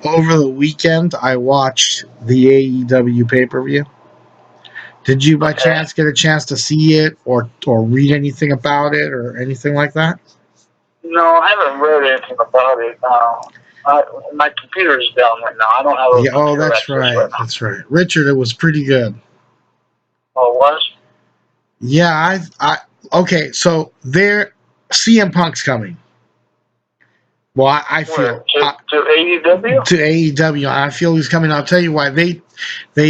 over the weekend I watched the AEW pay-per-view. Did you by chance get a chance to see it or read anything about it or anything like that? No, I haven't read anything about it. My computer's down right now. I don't have a computer. Oh, that's right. That's right. Richard, it was pretty good. Oh, it was? Yeah, okay, so CM Punk's coming. Well, I feel to AEW? To AEW, I feel he's coming. I'll tell you why. They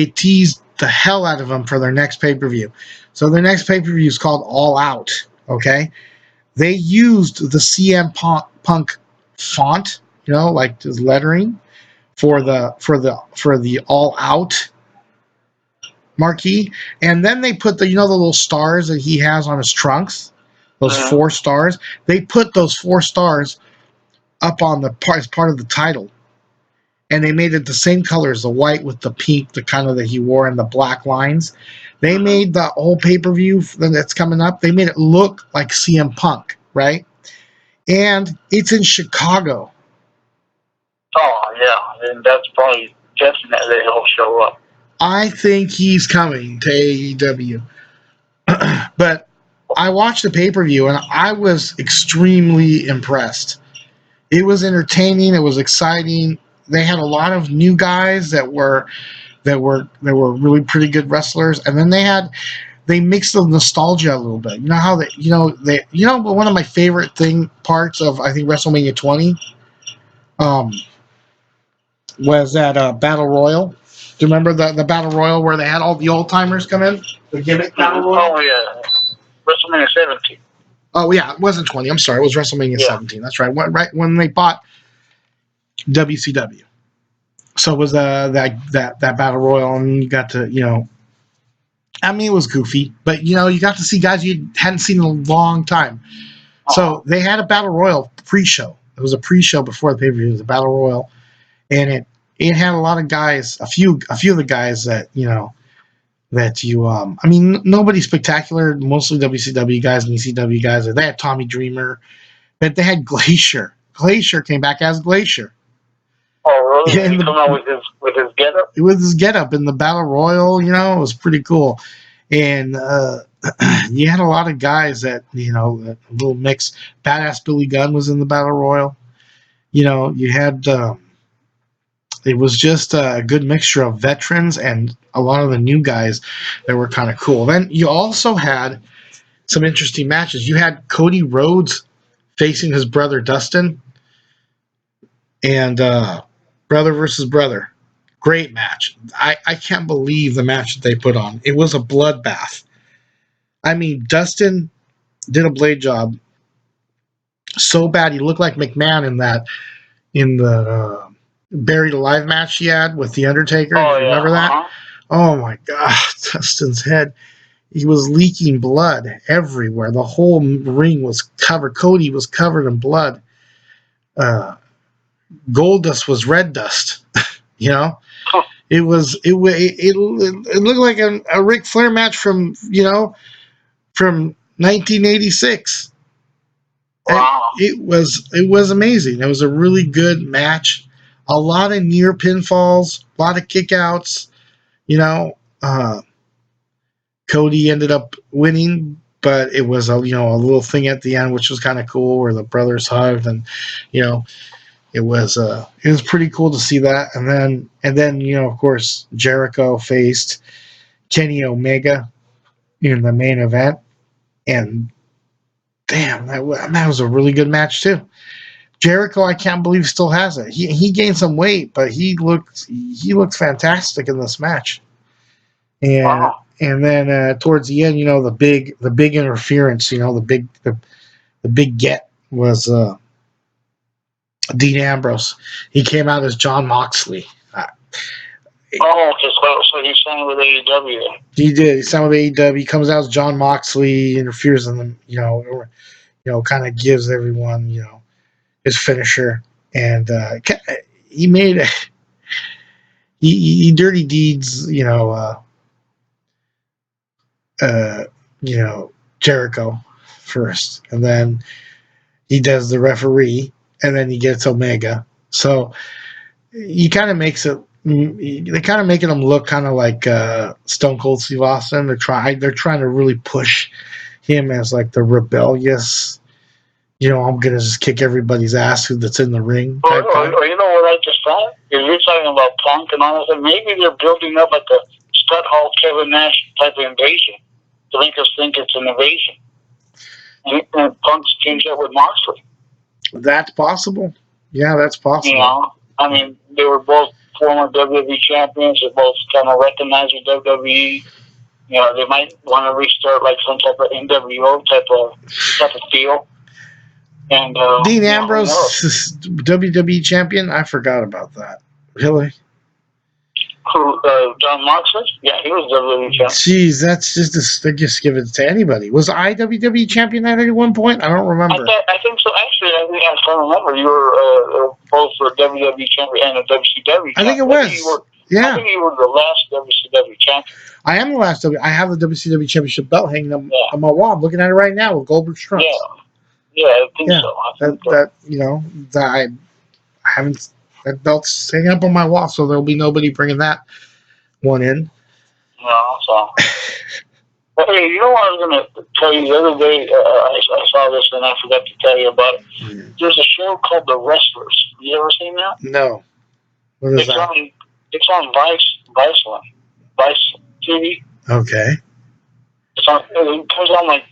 teased the hell out of him for their next pay-per-view. So their next pay-per-view is called All Out. Okay, they used the CM Punk font, like his lettering for the All Out marquee, and then they put the little stars that he has on his trunks, those 4 stars. They put those 4 stars up on as part of the title, and they made it the same color as the white with the pink, the kind of that he wore, and the black lines. They made the whole pay-per-view that's coming up, they made it look like CM Punk, right? And it's in Chicago. Oh, yeah. And that's probably definitely he'll show up. I think he's coming to AEW. But I watched the pay-per-view, and I was extremely impressed. It was entertaining. It was exciting. They had a lot of new guys that were really pretty good wrestlers, and then they mixed the nostalgia a little bit. You know how one of my favorite parts of I think WrestleMania 20 was that Battle Royal. Do you remember the Battle Royal where they had all the old timers come in? The gimmick Battle Royal. Oh yeah, WrestleMania 17. Oh yeah, it wasn't 20. I'm sorry, it was WrestleMania 17. That's right. Right when they bought WCW. So it was that Battle Royal, and you got to I mean, it was goofy, but you got to see guys you hadn't seen in a long time. So they had a Battle Royal pre-show. It was a pre-show before the pay-per-view. It was a Battle Royal, and it had a lot of guys, a few of the guys that I mean, nobody spectacular, mostly WCW guys and ECW guys. They had Tommy Dreamer, but they had Glacier. Glacier came back as Glacier. Oh, really? He came out with his getup? With his getup in the Battle Royal, it was pretty cool. And you had a lot of guys that, a little mix. Badass Billy Gunn was in the Battle Royal. You had, it was just a good mixture of veterans and a lot of the new guys that were kind of cool. Then you also had some interesting matches. You had Cody Rhodes facing his brother Dustin, and brother versus brother. Great match. I can't believe the match that they put on. It was a bloodbath. I mean, Dustin did a blade job so bad he looked like McMahon in the Buried Alive match he had with The Undertaker. Oh, you remember that? Uh-huh. Oh my God, Dustin's head. He was leaking blood everywhere. The whole ring was covered. Cody was covered in blood. Goldust was red dust. It looked like a Ric Flair match from 1986. Wow. It was amazing. It was a really good match. A lot of near pinfalls, a lot of kickouts. Cody ended up winning, but it was a little thing at the end, which was kind of cool, where the brothers hugged, and it was pretty cool to see that. And then of course Jericho faced Kenny Omega in the main event, and damn, that was a really good match too. Jericho, I can't believe still has it. He gained some weight, but he looked fantastic in this match. And wow. And then towards the end, the big interference, the big get was Dean Ambrose. He came out as John Moxley. So he signed with AEW. He did. He signed with AEW. He comes out as John Moxley, interferes in them, kind of gives everyone, his finisher, and he made he dirty deeds, Jericho first, and then he does the referee, and then he gets Omega. So he kind of makes it. They kind of making him look kind of like Stone Cold Steve Austin. They're trying to really push him as like the rebellious. I'm gonna just kick everybody's ass that's in the ring. Or you know what I just thought? If you're talking about Punk and all that, maybe they're building up like a Stud Hall Kevin Nash type of invasion to make us think it's an invasion. And Punk's teamed up with Moxley. That's possible. Yeah, that's possible. I mean, they were both former WWE champions. They both kind of recognized with WWE. They might want to restart like some type of NWO type of deal. And Dean Ambrose, WWE champion. I forgot about that. Really? Who? John Moxley? Yeah, he was WWE champion. Jeez, that's they just give it to anybody. Was I WWE champion at one point? I don't remember. I think so. Actually, I can't remember. You were both for WWE champion and a WCW champion. I think it was. I think you were the last WCW champion. I am the last I have the WCW championship belt hanging up on my wall. I'm looking at it right now with Goldberg's trunks. Yeah, I think so. I haven't. That belt's hanging up on my wall, so there'll be nobody bringing that one in. No, so. But hey, you know what I was going to tell you the other day? I saw this and I forgot to tell you about it. Mm-hmm. There's a show called The Wrestlers. You ever seen that? No. What is that? It's on Vice TV. Okay. It comes on like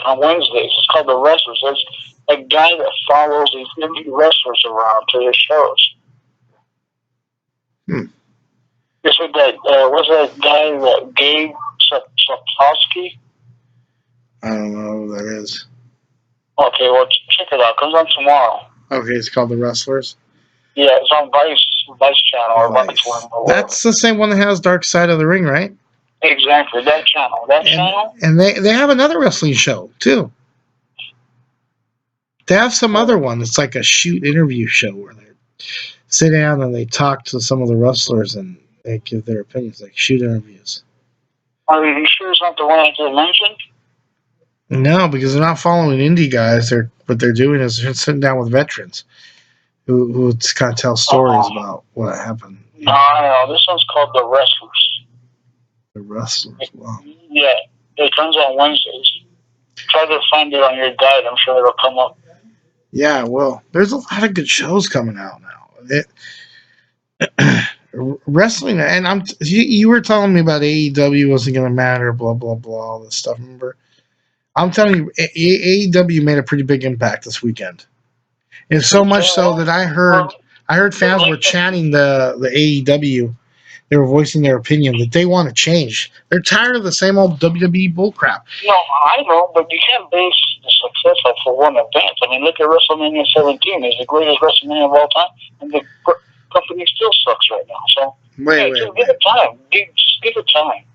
on Wednesdays. It's called The Wrestlers. There's a guy that follows these indie wrestlers around to his shows. This was that what's that guy, that Gabe Sapkowski? I don't know who that is. Okay, well check it out. It comes on tomorrow. Okay, it's called The Wrestlers. Yeah, it's on Vice channel or Vice One. That's the same one that has Dark Side of the Ring, right? Exactly, that channel. And they have another wrestling show too. They have some other one. It's like a shoot interview show where they sit down and they talk to some of the wrestlers and they give their opinions, like shoot interviews. Are you sure it's not the one I just mentioned? No, because they're not following indie guys. What they're doing is they're sitting down with veterans who kind of tell stories about what happened. No, this one's called The Wrestlers. The Wrestlers, wow. Yeah, it comes on Wednesdays. Try to find it on your guide. I'm sure it'll come up. Yeah, well, there's a lot of good shows coming out now. Wrestling, and you were telling me about AEW wasn't going to matter, blah blah blah, all this stuff. Remember, I'm telling you, AEW made a pretty big impact this weekend, and so much so that I heard fans were chanting the AEW. They were voicing their opinion that they want to change. They're tired of the same old WWE bullcrap. No, I know, but you can't base the success off for one event. I mean, look at WrestleMania 17. It's the greatest WrestleMania of all time, and the company still sucks right now. So, give it time. Give it time.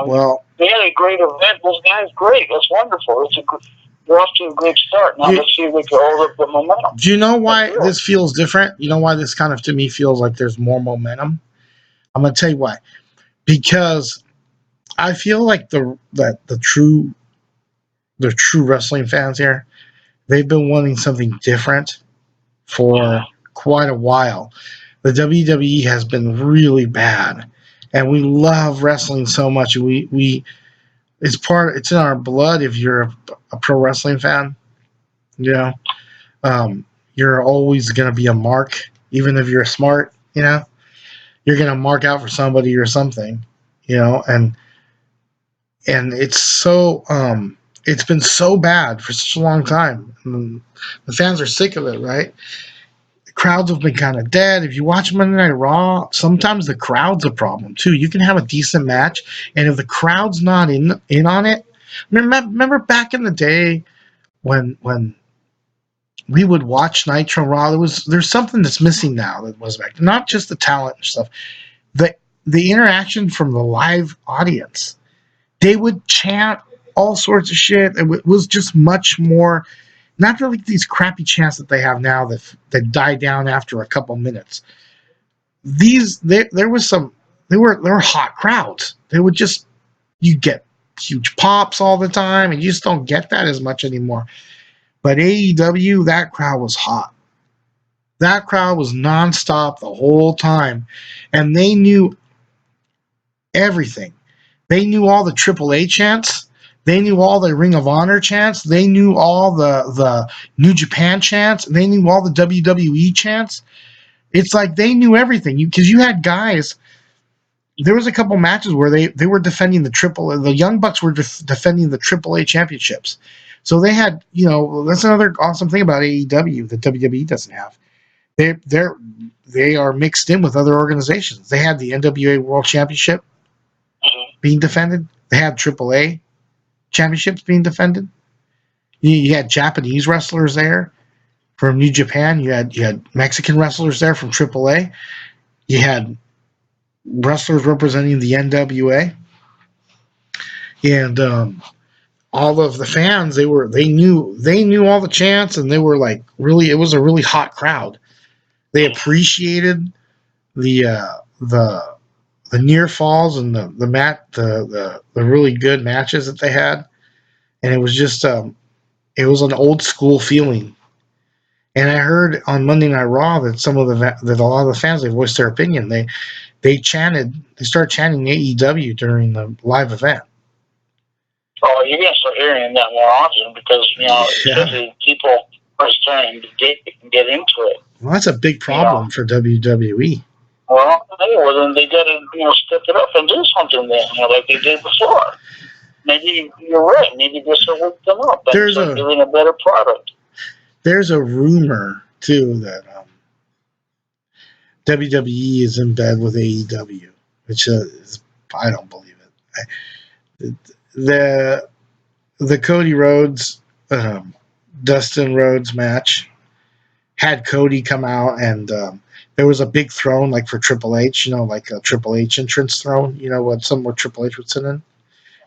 Well, they had a great event. Those guys, great. That's wonderful. They're off to a great start. Now let's see if we can hold up the momentum. Do you know why this feels different? You know why this kind of, to me, feels like there's more momentum? I'm going to tell you why. Because I feel like the true wrestling fans here, they've been wanting something different for quite a while. The WWE has been really bad, and we love wrestling so much. It's in our blood. If you're a pro wrestling fan, you're always going to be a mark, even if you're smart. You're going to mark out for somebody or something, and it's so it's been so bad for such a long time. The fans are sick of it, right? The crowds have been kind of dead. If you watch Monday Night Raw, sometimes the crowd's a problem too. You can have a decent match, and if the crowd's not in on it, remember back in the day when we would watch Nitro Raw, there's something that's missing now that was back. Not just the talent and stuff. The interaction from the live audience. They would chant all sorts of shit. It was just much more, not really these crappy chants that they have now that die down after a couple minutes. There were hot crowds. You get huge pops all the time, and you just don't get that as much anymore. But AEW, that crowd was hot. That crowd was nonstop the whole time, and they knew everything. They knew all the AAA chants. They knew all the Ring of Honor chants. They knew all the New Japan chants. They knew all the WWE chants. It's like they knew everything. Because you had guys. There was a couple matches where they were defending the Young Bucks were defending the AAA championships. So they had, that's another awesome thing about AEW that WWE doesn't have. They are mixed in with other organizations. They had the NWA World Championship being defended. They had AAA championships being defended. You had Japanese wrestlers there from New Japan. You had Mexican wrestlers there from AAA. You had wrestlers representing the NWA, and all of the fans they knew all the chants, and they were like really. It was a really hot crowd. They appreciated the near falls and the really good matches that they had, and it was just it was an old school feeling. And I heard on Monday Night Raw that that a lot of the fans, they voiced their opinion. They started chanting AEW during the live event. Oh, you're gonna start hearing that more often because especially people are starting to get into it. Well, that's a big problem for WWE. Well, then they gotta step it up and do something then, like they did before. Maybe you're right. Maybe this will work them up and start doing a better product. There's a rumor too that WWE is in bed with AEW, which I don't believe it. The Cody Rhodes, Dustin Rhodes match had Cody come out, and there was a big throne like for Triple H, like a Triple H entrance throne, what somewhere Triple H would sit in,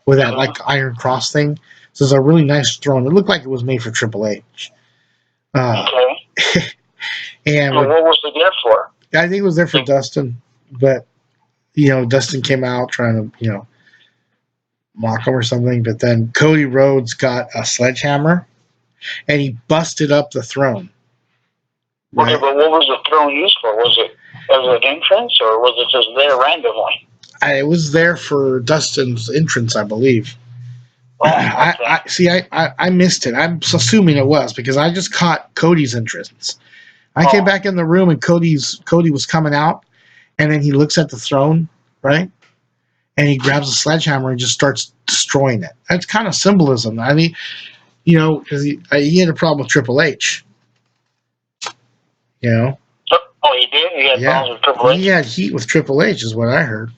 with that like iron cross thing. So it's a really nice throne. It looked like it was made for Triple H. Okay. And what was it there for? I think it was there for Dustin, but Dustin came out trying to mock him or something. But then Cody Rhodes got a sledgehammer, and he busted up the throne. Right? Okay, but what was the throne used for? Was it as an entrance, or was it just there randomly? It was there for Dustin's entrance, I believe. Oh, okay. I missed it. I'm assuming it was because I just caught Cody's entrance. I came back in the room and Cody was coming out, and then he looks at the throne, right? And he grabs a sledgehammer and just starts destroying it. That's kind of symbolism. I mean, because he had a problem with Triple H. Oh, he did? He had problems with Triple H? He had heat with Triple H, is what I heard.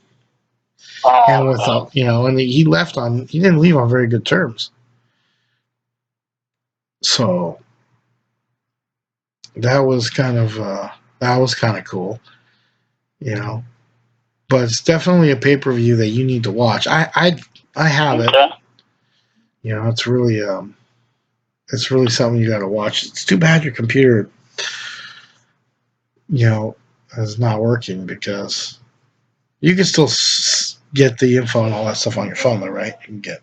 And with and he didn't leave on very good terms. So that was kind of cool, But it's definitely a pay-per-view that you need to watch. I have it. It's really something you got to watch. It's too bad your computer, is not working because you can still get the info and all that stuff on your phone, though, right? You can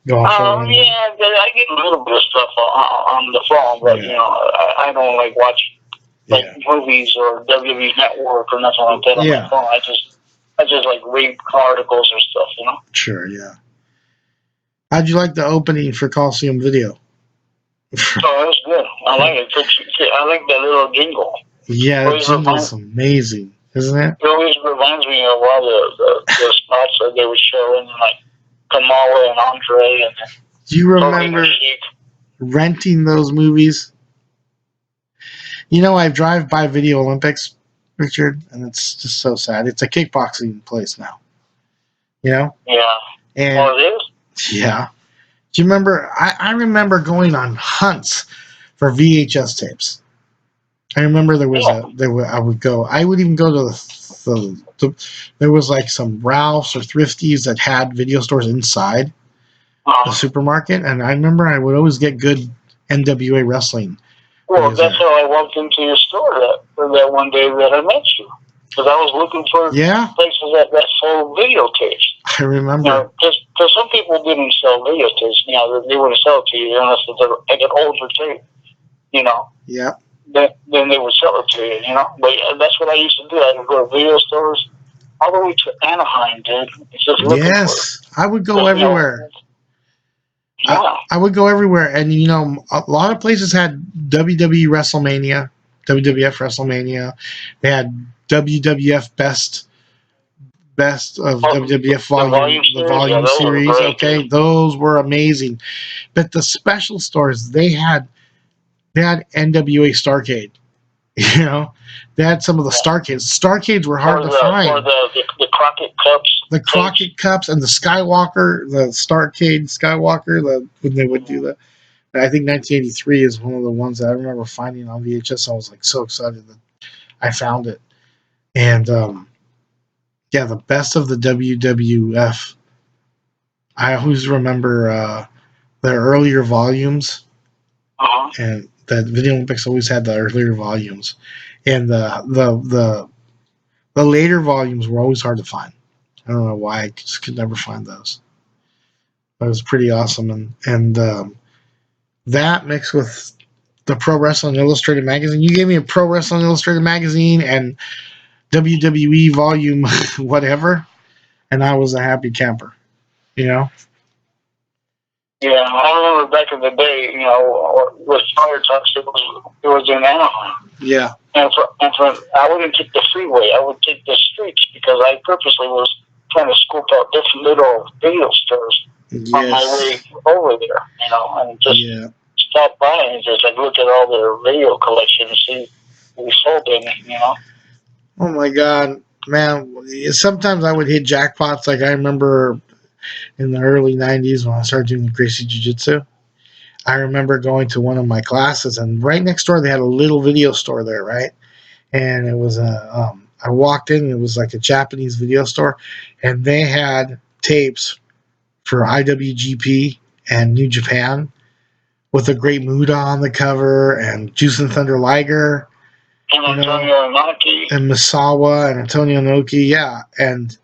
go on phone. Yeah, I get a little bit of stuff on the phone, but I don't like watch movies or WWE Network or nothing like that on my phone. I just like read articles or stuff, Sure, yeah. How'd you like the opening for Coliseum Video? Oh, it was good. I like it. I like that little jingle. Yeah, the jingle's amazing, isn't it? It always reminds me of all the spots that they were showing, like Kamala and Andre. And do you remember renting those movies? I drive by Video Olympics, Richard, and it's just so sad. It's a kickboxing place now. Yeah. And, it is? Yeah. Do you remember? I remember going on hunts for VHS tapes. I remember I would even go to there was like some Ralph's or Thrifties that had video stores inside the supermarket, and I remember I would always get good NWA wrestling. Well, that's how I walked into your store that one day that I met you. Because I was looking for places that sold videotapes. I remember. Because some people didn't sell videotapes. They wouldn't sell it to you unless it's like an older tape. Yeah. then they would sell it to you, you know. But that's what I used to do. I would go to video stores all the way to Anaheim, dude, just looking for it. Yes, I would go But, you know, everywhere. yeah. I would go everywhere, and a lot of places had WWE WrestleMania, WWF WrestleMania. They had WWF Best of Oh, WWF the volume, volume the series, yeah, volume those were series. great, Okay, dude. those were amazing. But the special stores, they had NWA Starcade. You know, they had some of the Yeah. Starcades. Starcades were hard to Or find. the Crockett Cups. The tapes. Crockett Cups and the Skywalker, the Starcade Skywalker, when they would do that. I think 1983 is one of the ones that I remember finding on VHS. I was like so excited that I found it. And yeah, the best of the WWF. I always remember the earlier volumes, Uh-huh. and the Video Olympics always had the earlier volumes, and the later volumes were always hard to find. I don't know why, I just could never find those. But it was pretty awesome, and that mixed with the Pro Wrestling Illustrated magazine. You gave me a Pro Wrestling Illustrated magazine and WWE volume whatever, and I was a happy camper. You know? Yeah, I remember back in the day, you know, with Fire Talks, it was in Anaheim. Yeah. And I wouldn't take the freeway. I would take the streets because I purposely was trying to scope out different little video stores on my way over there, you know, and just stop by and just like look at all their video collection and see who sold anything, you know. Oh my God, man! Sometimes I would hit jackpots. Like I remember in the early '90s when I started doing Gracie Jiu-Jitsu. I remember going to one of my classes, and right next door they had a little video store there, right? And it was I walked in, and it was like a Japanese video store, and they had tapes for IWGP and New Japan with a Great Muda on the cover and Juice and Thunder Liger. And Antonio Inoki. And Misawa and Antonio Inoki, yeah. And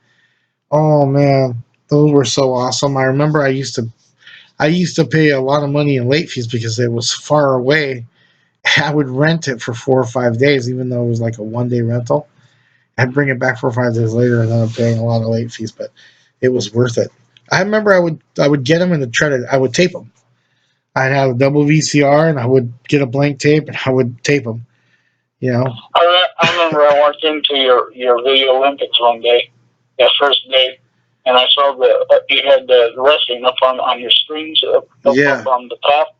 oh man, those were so awesome. I remember I used to pay a lot of money in late fees because it was far away. I would rent it for 4 or 5 days, even though it was like a 1-day rental. I'd bring it back 4 or 5 days later and end up paying a lot of late fees, but it was worth it. I remember I would get them and I would tape them. I'd have a double VCR and I would get a blank tape and I would tape them. You know. I remember I walked into your Video Olympics one day, that first day, and I saw you had the wrestling up on your screens up on the top.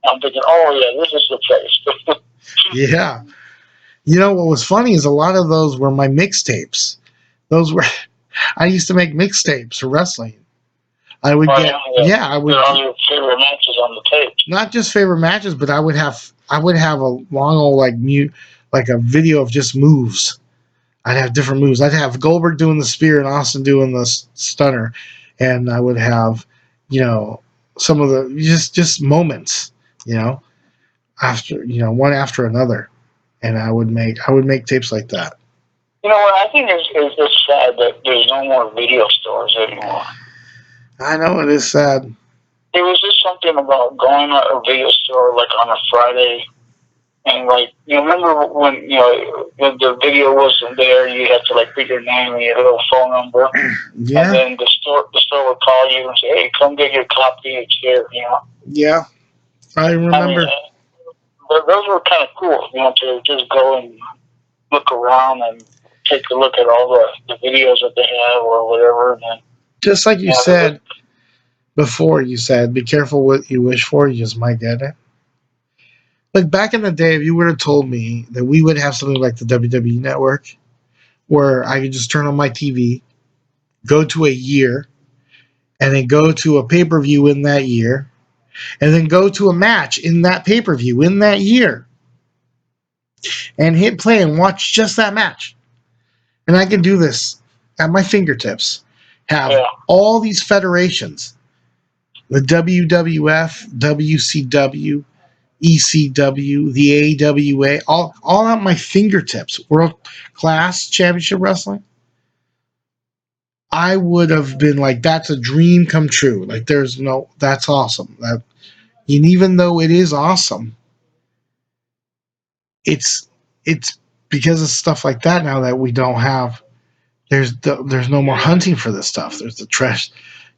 I'm thinking, oh yeah, this is the place. Yeah. You know what was funny is a lot of those were my mixtapes. I used to make mixtapes for wrestling. I would I would all your favorite matches on the tape. Not just favorite matches, but I would have a long old like a video of just moves. I'd have different moves. I'd have Goldberg doing the spear and Austin doing the stunner, and I would have, some of the just moments, after one after another, and I would make tapes like that. You know what? I think it's sad that there's no more video stores anymore. I know it is sad. There was just something about going to a video store like on a Friday, and like remember when when the video wasn't there, you had to like put your name and your little phone number, and then the store would call you and say, "Hey, come get your copy. It's here." Yeah, I remember. Those were kind of cool, to just go and look around and take a look at all the videos that they have or whatever. And then, just like you said before, you said, be careful what you wish for, you just might get it. Like back in the day, if you would have told me that we would have something like the WWE Network, where I could just turn on my TV, go to a year, and then go to a pay-per-view in that year, and then go to a match in that pay-per-view in that year, and hit play and watch just that match. And I can do this at my fingertips. Have all these federations, the WWF, WCW, ECW, the AWA, all at my fingertips. World Class Championship Wrestling. I would have been like, that's a dream come true. Like, that's awesome. And even though it is awesome, it's because of stuff like that now that we don't have. There's no more hunting for this stuff. There's the trash,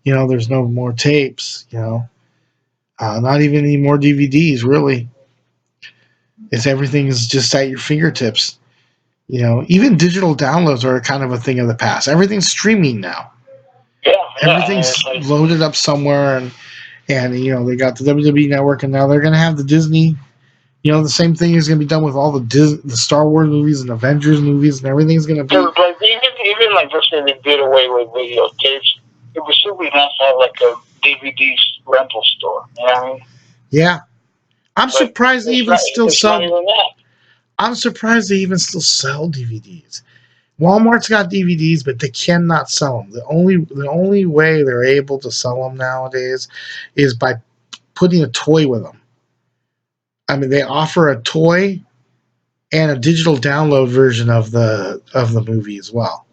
there's no more tapes. Not even any more DVDs. Really, it's everything is just at your fingertips. Even digital downloads are kind of a thing of the past. Everything's streaming now. Yeah, Everything's loaded up somewhere, and they got the WWE Network, and now they're gonna have the Disney. The same thing is gonna be done with all the Star Wars movies and Avengers movies, and everything's gonna be. Like even like let's say they did away with videotapes, it would still be nice to have like a DVD rental store. You know what I mean? Yeah, I'm surprised they even still sell. I'm surprised they even still sell DVDs. Walmart's got DVDs, but they cannot sell them. The only way they're able to sell them nowadays is by putting a toy with them. I mean, they offer a toy and a digital download version of the movie as well.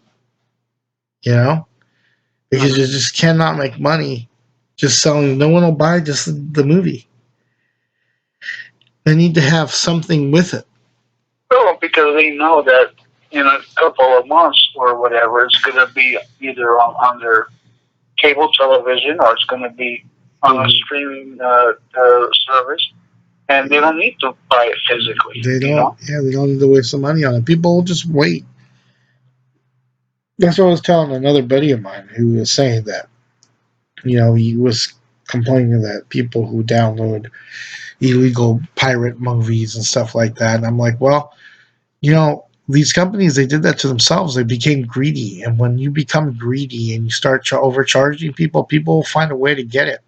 Because you just cannot make money just selling. No one will buy just the movie. They need to have something with it. Well, because they know that in a couple of months or whatever, it's going to be either on their cable television or it's going to be on a streaming service, and they don't need to buy it physically. They don't. Yeah, they don't need to waste some money on it. People will just wait. That's what I was telling another buddy of mine who was saying that, he was complaining that people who download illegal pirate movies and stuff like that. And I'm like, well, these companies, they did that to themselves. They became greedy. And when you become greedy and you start overcharging people will find a way to get it.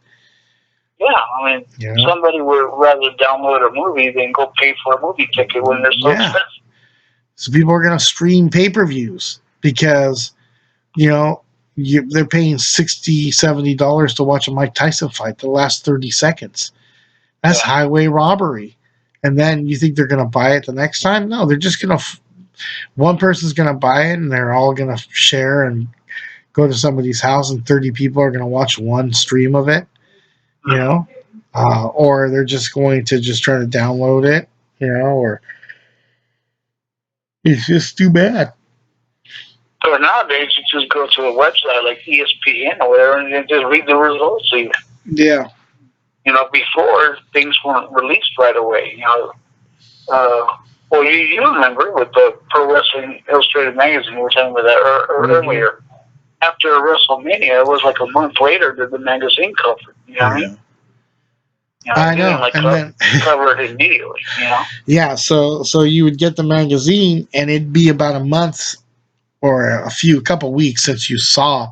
Yeah, I mean, somebody would rather download a movie than go pay for a movie ticket when they're so expensive. So people are going to stream pay-per-views because, they're paying $60, $70 to watch a Mike Tyson fight the last 30 seconds. That's highway robbery. And then you think they're going to buy it the next time? No, they're just going to... one person's going to buy it, and they're all going to share and go to somebody's house, and 30 people are going to watch one stream of it, or they're just going to just try to download it, or it's just too bad. So nowadays, you just go to a website like ESPN or whatever, and you just read the results. Yeah. Before, things weren't released right away. Well, you remember with the Pro Wrestling Illustrated magazine, we were talking about that earlier. After WrestleMania, it was like a month later that the magazine covered. You know what I mean? I know. And then cover it immediately. Yeah. So you would get the magazine, and it'd be about a month or a couple weeks since you saw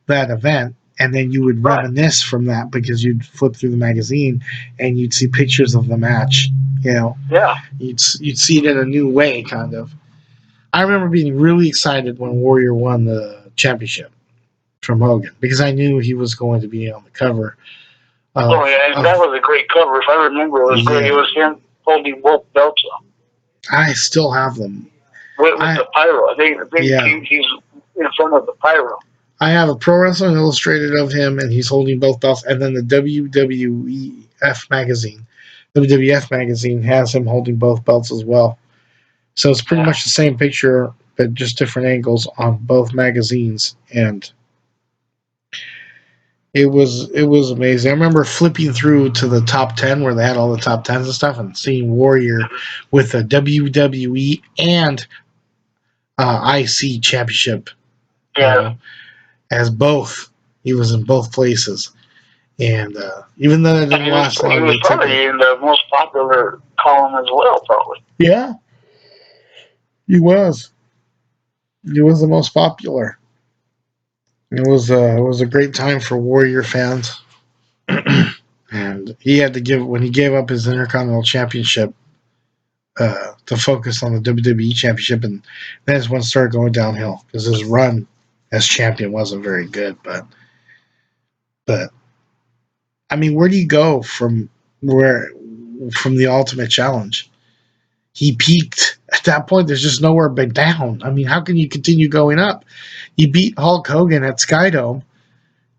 that event. And then you would reminisce from that because you'd flip through the magazine and you'd see pictures of the match. Yeah. You'd see it in a new way, kind of. I remember being really excited when Warrior won the championship from Hogan because I knew he was going to be on the cover. And that was a great cover. If I remember, it was great. It was him holding both belts up. I still have them. With the pyro. He's in front of the pyro. I have a Pro Wrestling Illustrated of him, and he's holding both belts. And then the WWF magazine has him holding both belts as well. So it's pretty much the same picture, but just different angles on both magazines. And it was amazing. I remember flipping through to the top 10 where they had all the top 10s and stuff, and seeing Warrior with a WWE and IC championship. As both. He was in both places. And even though it didn't last long, he was probably in the most popular column as well, probably. Yeah. He was. He was the most popular. It was a great time for Warrior fans. And he had to when he gave up his Intercontinental Championship to focus on the WWE Championship, and then his one started going downhill because his run as champion wasn't very good, but I mean, where do you go from the Ultimate Challenge? He peaked at that point. There's just nowhere but down. I mean, how can you continue going up? You beat Hulk Hogan at Skydome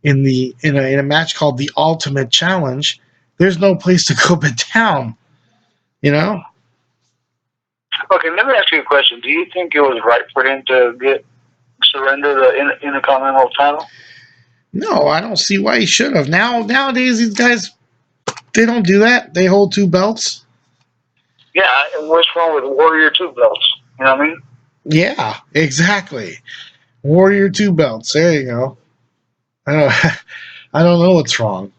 in a match called the Ultimate Challenge. There's no place to go but down. Okay, let me ask you a question. Do you think it was right for him to surrender the Intercontinental title? No, I don't see why he should have. Nowadays, these guys, they don't do that. They hold 2 belts. Yeah, what's wrong with Warrior 2 belts? You know what I mean? Yeah, exactly. Warrior 2 belts. There you go. I don't know what's wrong.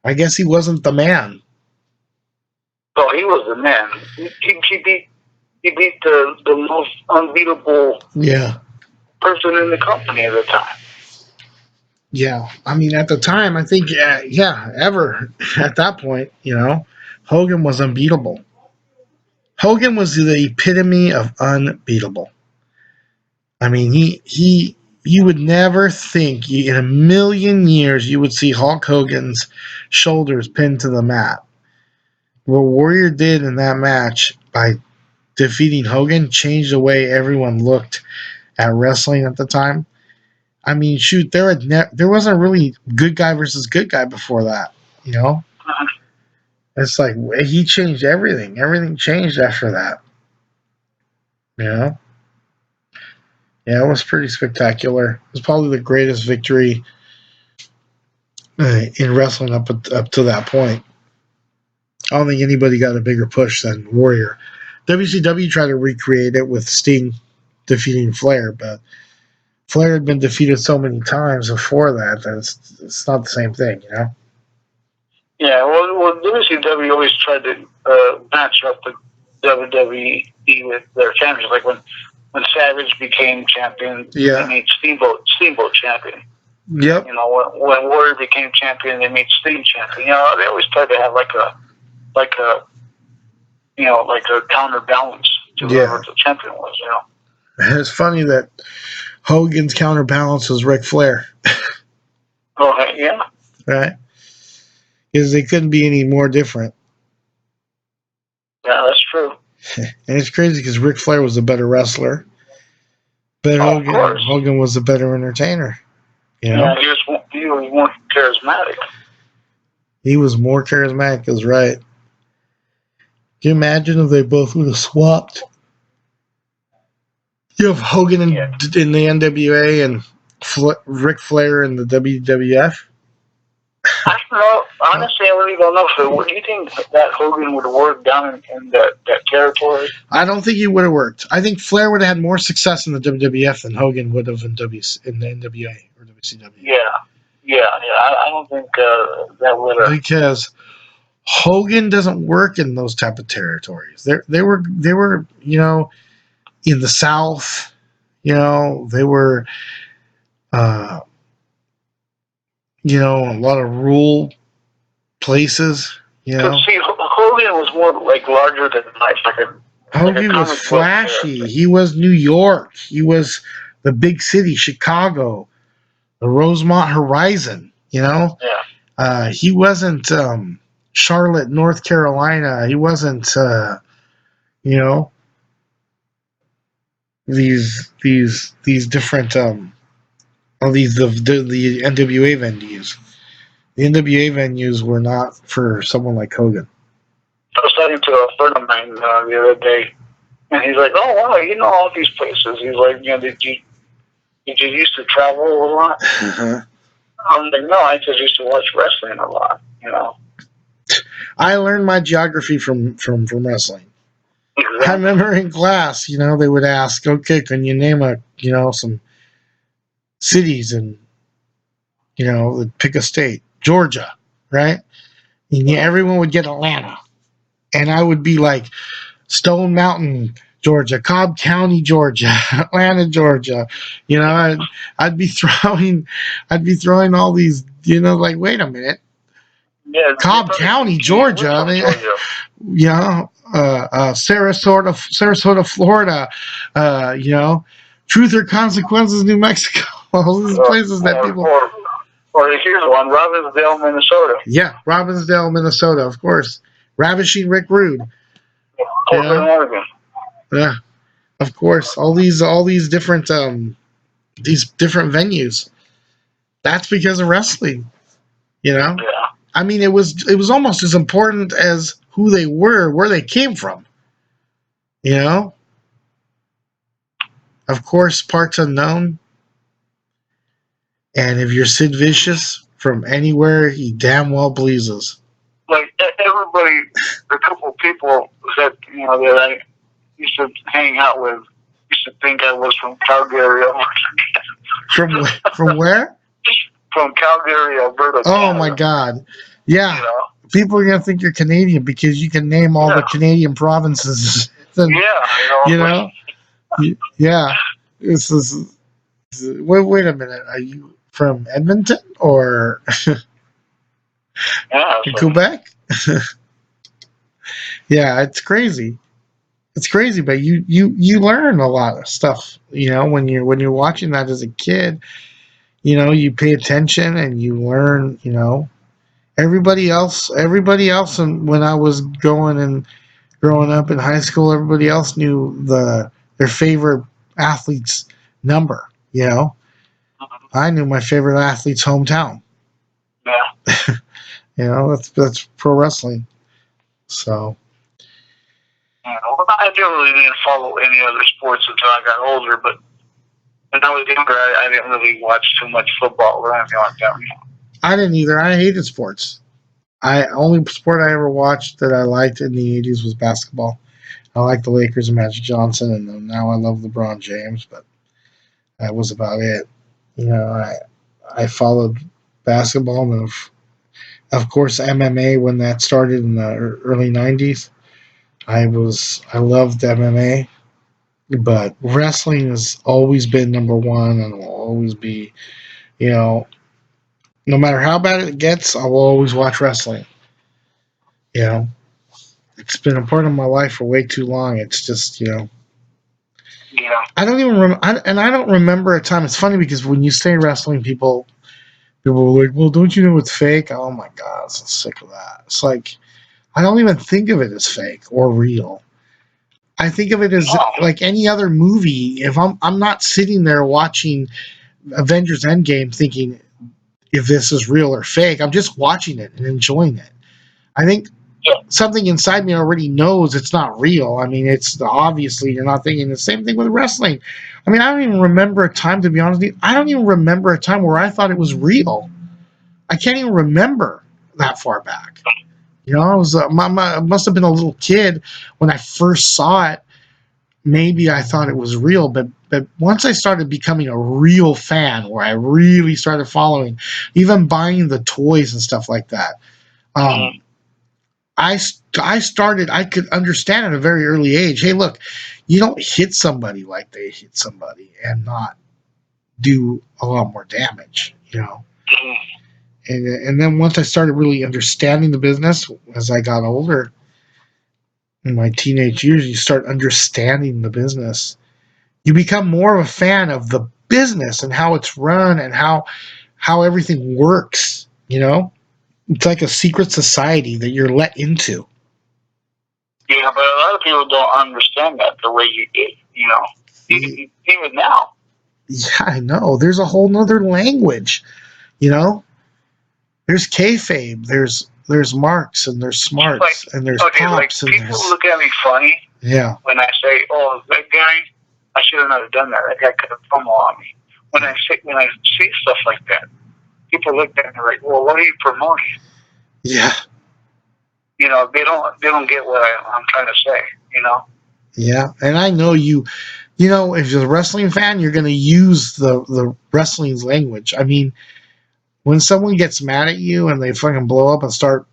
I guess he wasn't the man. Oh, he was the man. He beat the most unbeatable person in the company at the time. Yeah, I mean, at the time, I think, ever at that point, Hogan was unbeatable. Hogan was the epitome of unbeatable. I mean, you would never think in a million years you would see Hulk Hogan's shoulders pinned to the mat. What Warrior did in that match by defeating Hogan changed the way everyone looked at wrestling at the time. I mean, shoot, there wasn't really good guy versus good guy before that, It's like he changed everything. Everything changed after that, Yeah, it was pretty spectacular. It was probably the greatest victory in wrestling up to that point. I don't think anybody got a bigger push than Warrior. WCW tried to recreate it with Sting defeating Flair, but Flair had been defeated so many times before that it's not the same thing, Yeah, well, WCW always tried to match up the WWE with their champions. Like when Savage became champion, they made Steamboat champion. Yep. When Warrior became champion, they made Sting champion. They always tried to have like a counterbalance to whoever the champion was. It's funny that Hogan's counterbalance was Ric Flair. Oh, yeah. Right? Because they couldn't be any more different. Yeah, that's true. And it's crazy because Ric Flair was a better wrestler, but Hogan was a better entertainer. Yeah, he was more charismatic. He was more charismatic, is right. Can you imagine if they both would have swapped? You have Hogan in the NWA and Ric Flair in the WWF? I don't know. Honestly, I really don't know. So, what do you think that Hogan would have worked down in that territory? I don't think he would have worked. I think Flair would have had more success in the WWF than Hogan would have in the NWA or WCW. Yeah. I don't think that would have. Because Hogan doesn't work in those type of territories. They were in the South. They were a lot of rural places. See, Hogan was more like larger than life. Hogan was flashy. He was New York. He was the big city, Chicago, the Rosemont Horizon. Yeah. He wasn't Charlotte, North Carolina. He wasn't these different the NWA venues. The NWA venues were not for someone like Hogan. I was talking to a friend of mine the other day, and he's like, "Oh wow, you know all these places." He's like, "Did you used to travel a lot?" I'm like, "No, I just used to watch wrestling a lot." I learned my geography from wrestling. Exactly. I remember in class, they would ask, "Okay, can you name some cities and pick a state?" Georgia, right? And everyone would get Atlanta, and I would be like, Stone Mountain, Georgia, Cobb County, Georgia, Atlanta, Georgia. I'd be throwing all these. Like, wait a minute. Yeah, Cobb County, Georgia. I mean, Sarasota, Florida. Truth or Consequences, New Mexico. All these places that people. Or here's one, Robbinsdale, Minnesota. Yeah, Robbinsdale, Minnesota, of course. Ravishing Rick Rude. Portland, Oregon. Yeah, of course. All these different venues. That's because of wrestling. Yeah. I mean, it was almost as important as who they were, where they came from. You know, of course, parts unknown. And if you're Sid Vicious from anywhere, he damn well pleases. Like everybody, a couple of people that that I used to hang out with used to think I was from Calgary, Alberta. From where? From Calgary, Alberta. Oh Canada. my God! Yeah, You know? people are gonna think you're Canadian because you can name all the Canadian provinces. You know, yeah. This is. Wait a minute. Are you from Edmonton or Quebec? Yeah, it's crazy. It's crazy, but you learn a lot of stuff. When you're watching that as a kid, you pay attention and you learn. Everybody else, and when I was growing up in high school, everybody else knew their favorite athlete's number. I knew my favorite athlete's hometown. Yeah. That's pro wrestling. So. I didn't follow any other sports until I got older, but when I was younger, I didn't really watch too much football or anything like that. I didn't either. I hated sports. Only sport I ever watched that I liked in the 80s was basketball. I liked the Lakers and Magic Johnson, and now I love LeBron James, but that was about it. I followed basketball, and of course MMA when that started in the early 90s. I loved MMA, but wrestling has always been number one and will always be, no matter how bad it gets, I will always watch wrestling. It's been a part of my life for way too long. It's just, Yeah. I don't even remember, and I don't remember a time. It's funny because when you say wrestling, people are like, "Well, don't you know it's fake?" Oh my God, I'm so sick of that. It's like I don't even think of it as fake or real. I think of it as like any other movie. If I'm not sitting there watching Avengers Endgame thinking if this is real or fake. I'm just watching it and enjoying it. I think something inside me already knows it's not real. I mean, it's obviously you're not thinking the same thing with wrestling. I mean, I don't even remember a time, to be honest with you. I don't even remember a time where I thought it was real. I can't even remember that far back. I was I must have been a little kid when I first saw it. Maybe I thought it was real, but once I started becoming a real fan, where I really started following, even buying the toys and stuff like that, I could understand at a very early age. Hey, look, you don't hit somebody like they hit somebody and not do a lot more damage. And then once I started really understanding the business as I got older, in my teenage years, you start understanding the business. You become more of a fan of the business and how it's run and how everything works. It's like a secret society that you're let into. Yeah, but a lot of people don't understand that the way you did. Even now. Yeah, I know. There's a whole nother language. There's kayfabe. There's marks and there's smarts and there's pops and people look at me funny. Yeah. When I say, "Oh, that guy, I should have never done that. That guy could have promo on me." When I see stuff like that, people look at me like, "Well, what are you promoting?" Yeah. They don't get what I'm trying to say. Yeah, and I know you. If you're a wrestling fan, you're going to use the wrestling's language. I mean, when someone gets mad at you and they fucking blow up and start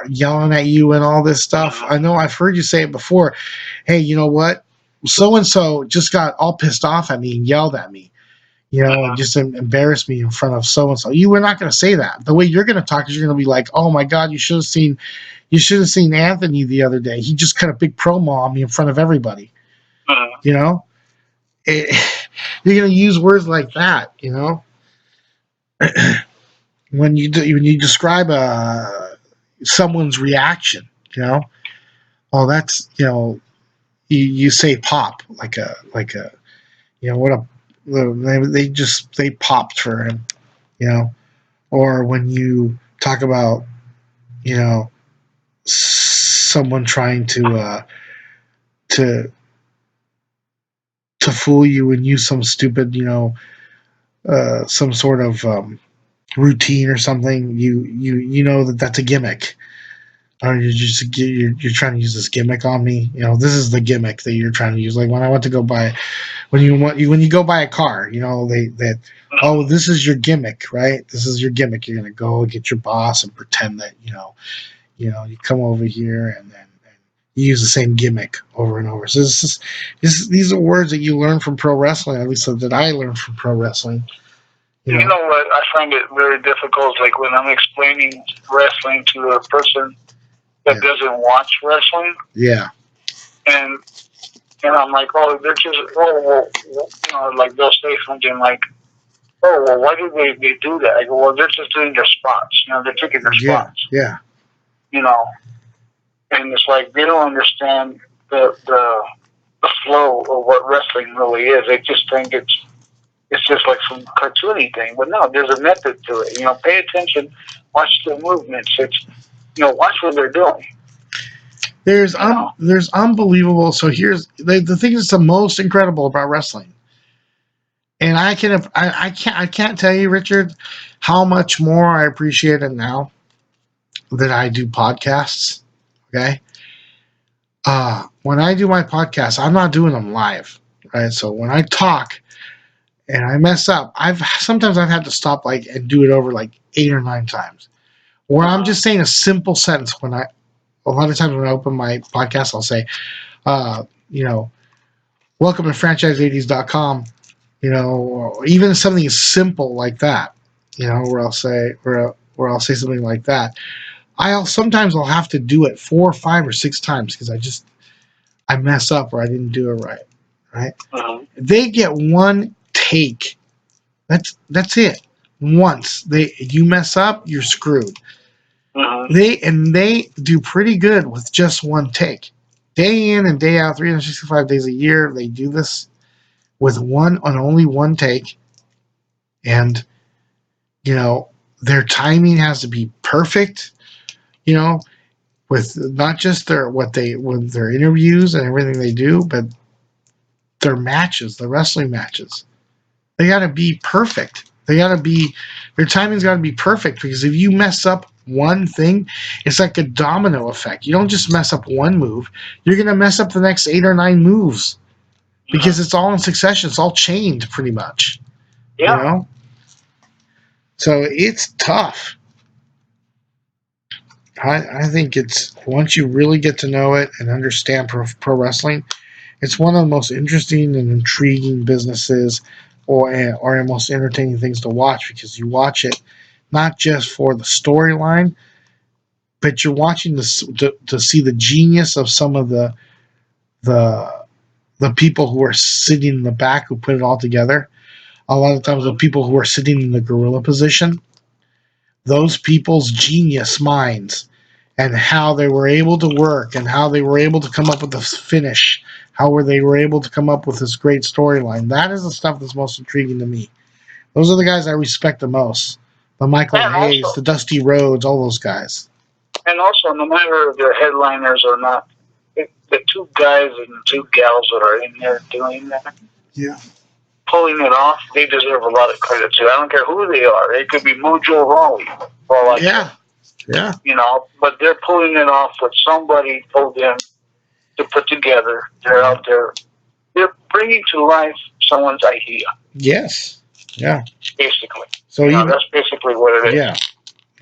yelling at you and all this stuff, I know I've heard you say it before. Hey, you know what? So and so just got all pissed off at me and yelled at me. And just embarrassed me in front of so and so. You were not going to say that. The way you're going to talk is you're going to be like, "Oh my God, you should have seen Anthony the other day. He just cut a big promo on me in front of everybody." You're going to use words like that. When you describe someone's reaction. Oh, that's you say pop like a what a they popped for him. Or when you talk about someone trying to to fool you and use some stupid, some sort of routine or something. You know that's a gimmick. Or you're trying to use this gimmick on me. This is the gimmick that you're trying to use. Like when I went to go buy, when you go buy a car, oh, this is your gimmick, right? This is your gimmick. You're gonna go get your boss and pretend that you come over here and then you use the same gimmick over and over. So these are words that you learn from pro wrestling. At least that I learned from pro wrestling. You know what? I find it very difficult. Like when I'm explaining wrestling to a person that doesn't watch wrestling. Yeah. And I'm like, oh, they're just, like they'll say something like, oh, well, why do they do that? I go, well, they're just doing their spots. They're taking their spots. Yeah. And it's like they don't understand the flow of what wrestling really is. They just think it's just like some cartoony thing. But no, there's a method to it. Pay attention, watch the movements. It's watch what they're doing. There's unbelievable. So here's the thing that's the most incredible about wrestling, and I can't tell you, Richard, how much more I appreciate it now that I do podcasts. Okay, when I do my podcasts, I'm not doing them live, right? So when I talk and I mess up, sometimes I've had to stop and do it over 8 or 9 times. Where I'm just saying a simple sentence a lot of times when I open my podcast, I'll say, welcome to Franchise80s.com, or even something as simple like that, where I'll say something like that. Sometimes I'll have to do it 4 or 5 or 6 times because I mess up or I didn't do it right. Right? Uh-huh. They get one take. That's it. Once you mess up, you're screwed. Uh-huh. They do pretty good with just one take. Day in and day out, 365 days a year, they do this with only one take. And their timing has to be perfect, with not just with their interviews and everything they do, but their matches, the wrestling matches. They got to be perfect. Their timing's got to be perfect, because if you mess up one thing, it's like a domino effect. You don't just mess up one move, you're going to mess up the next 8 or 9 moves, because it's all in succession. It's all chained pretty much. Yeah. So it's tough. I think it's, once you really get to know it and understand pro wrestling, it's one of the most interesting and intriguing businesses, or most entertaining things to watch, because you watch it not just for the storyline, but you're watching to see the genius of some of the people who are sitting in the back who put it all together. A lot of times the people who are sitting in the gorilla position, those people's genius minds, and how they were able to work, and how they were able to come up with the finish, they were able to come up with this great storyline. That is the stuff that's most intriguing to me. Those are the guys I respect the most. The Michael Hayes, the Dusty Rhodes, all those guys. And also, no matter if they're headliners or not, the 2 guys and the 2 gals that are in there doing that, pulling it off, they deserve a lot of credit too. I don't care who they are. It could be Mojo Rawley. Yeah. But they're pulling it off what somebody told them to put together. They're out there. They're bringing to life someone's idea. Yes. Yeah. Basically. So that's basically what it is.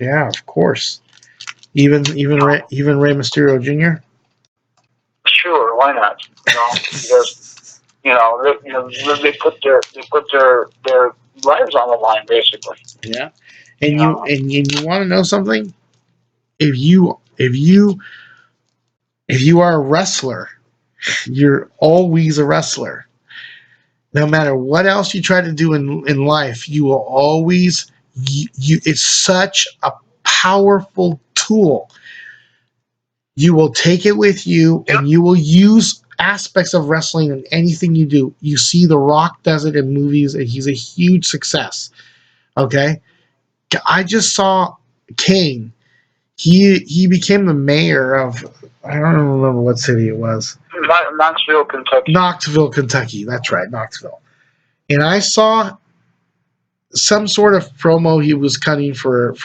Yeah, of course. Even Rey Mysterio Jr. Sure, why not? Because they put their lives on the line, basically. Yeah. And you want to know something? If you are a wrestler, you're always a wrestler. No matter what else you try to do in life, you will always it's such a powerful tool. You will take it with you, and you will use aspects of wrestling in anything you do. You see The Rock does it in movies, and he's a huge success. Okay? I just saw Kane. he became the mayor of, I don't remember what city it was. Knoxville, Kentucky. Knoxville, Kentucky. That's right, Knoxville. And I saw some sort of promo he was cutting for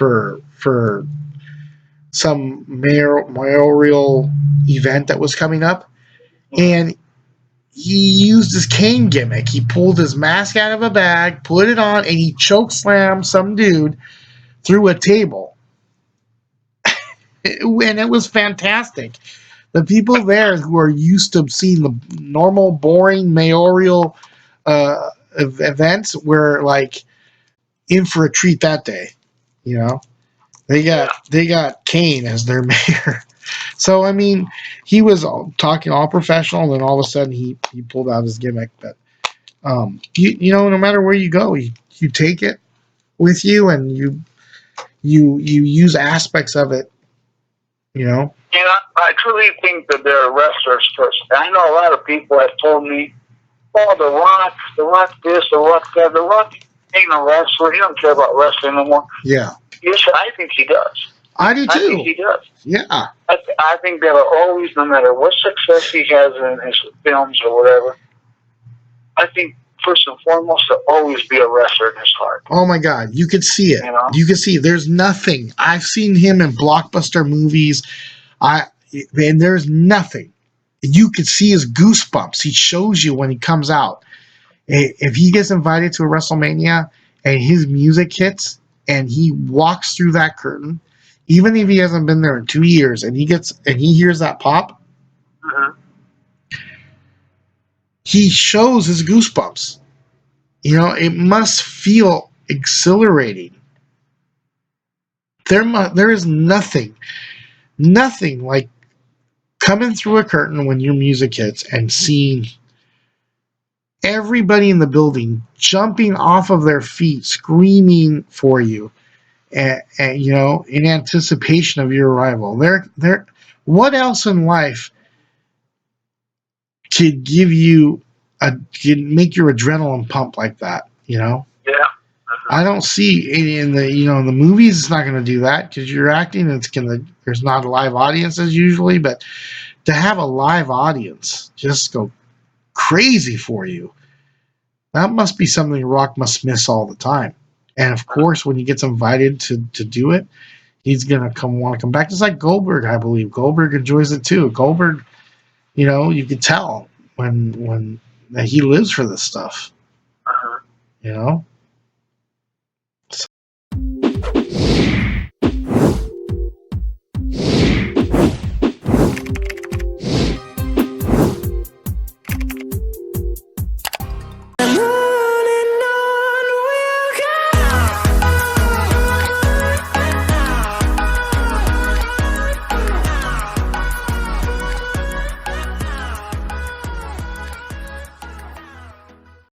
some mayoral event that was coming up, and he used his cane gimmick. He pulled his mask out of a bag, put it on, and he choke slammed some dude through a table. And it was fantastic. The people there who are used to seeing the normal, boring mayoral events were like in for a treat that day. You know, they got Kane as their mayor. So I mean, he was talking all professional, and then all of a sudden he pulled out his gimmick. But you know, no matter where you go, you take it with you, and you use aspects of it. You know. And I truly think that they're wrestlers first. I know a lot of people have told me, "Oh, the Rock this, the Rock that, the Rock ain't a wrestler. He don't care about wrestling no more." Yeah. Yes, I think he does. I do too. I think he does. Yeah. I think that always, no matter what success he has in his films or whatever, I think first and foremost there'll always be a wrestler in his heart. Oh my God, you could see it. You know? You could see it. There's nothing. I've seen him in blockbuster movies. And there's nothing. You could see his goosebumps. He shows you when he comes out. If he gets invited to a WrestleMania and his music hits and he walks through that curtain, even if he hasn't been there in 2 years, and he hears that pop, he shows his goosebumps. You know, it must feel exhilarating. There is nothing like coming through a curtain when your music hits and seeing everybody in the building jumping off of their feet, screaming for you, and you know, in anticipation of your arrival. What else in life could give you could make your adrenaline pump like that? You know. Yeah. I don't see in the in the movies. It's not going to do that because you're acting. There's not live audiences usually, but to have a live audience just go crazy for you, that must be something Rock must miss all the time. And of course, when he gets invited to do it, he's gonna want to come back. Just like Goldberg, I believe Goldberg enjoys it too. Goldberg, you could tell when that he lives for this stuff. You know.